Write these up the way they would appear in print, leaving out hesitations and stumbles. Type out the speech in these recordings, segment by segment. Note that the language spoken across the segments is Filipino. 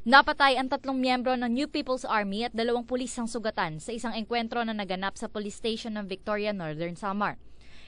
Napatay ang 3 miyembro ng New People's Army at 2 pulis ang sugatan sa isang engkwentro na naganap sa police station ng Victoria, Northern Samar.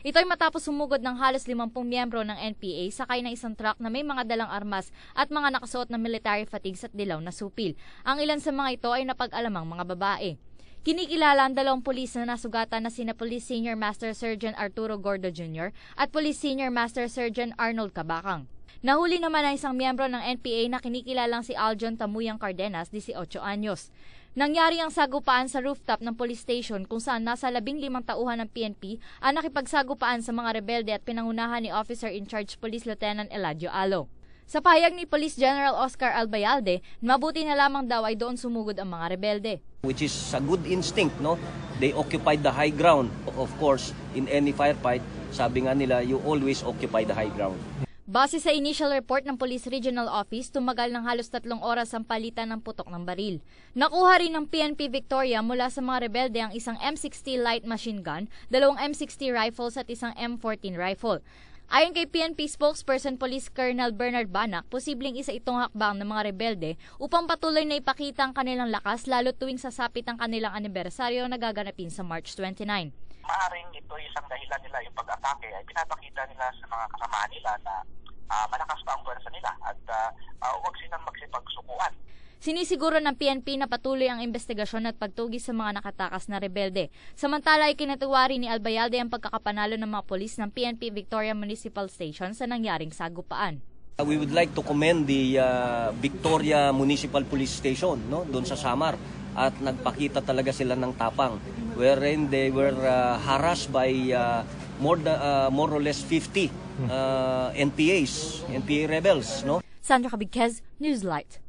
Ito ay matapos sumugod ng halos 50 miyembro ng NPA sakay ng isang truck na may mga dalang armas at mga nakasuot na military fatigues at dilaw na supil. Ang ilan sa mga ito ay napag-alamang mga babae. Kinikilala ang 2 pulis na nasugatan na sina Police Senior Master Sergeant Arturo Gordo Jr. at Police Senior Master Sergeant Arnold Cabacang. Nahuli naman ang isang miyembro ng NPA na kinikilalang si Aljon Tamuyang Cardenas, 18 anyos. Nangyari ang sagupaan sa rooftop ng police station kung saan nasa 15 tauhan ng PNP ang nakipagsagupaan sa mga rebelde at pinangunahan ni Officer in Charge Police Lieutenant Eladio Alo. Sa pahayag ni Police General Oscar Albayalde, mabuti na lamang daw ay doon sumugod ang mga rebelde. Which is a good instinct, no? They occupied the high ground. Of course, in any firefight, sabi nga nila, you always occupy the high ground. Base sa initial report ng Police Regional Office, tumagal ng halos 3 oras ang palitan ng putok ng baril. Nakuha rin ng PNP Victoria mula sa mga rebelde ang isang M60 light machine gun, 2 M60 rifles at isang M14 rifle. Ayon kay PNP spokesperson Police Colonel Bernard Banac, posibleng isa itong hakbang ng mga rebelde upang patuloy na ipakita ang kanilang lakas lalo tuwing sasapit ang kanilang anibersaryo na gaganapin sa March 29. Maaring ito isang dahilan nila yung pag-atake ay pinapakita nila sa mga kasamahan nila na malakas pa ang pwersa nila at huwag silang magsipagsukuan. Sinisiguro ng PNP na patuloy ang investigasyon at pagtugis sa mga nakatakas na rebelde. Samantala ay kinatuwari ni Albayalde ang pagkakapanalo ng mga polis ng PNP Victoria Municipal Station sa nangyaring sagupaan. We would like to commend the Victoria Municipal Police Station, no, doon sa Samar, at nagpakita talaga sila ng tapang wherein they were harassed by more or less 50 NPA rebels, no. Sandra Cabiguez, Newslight.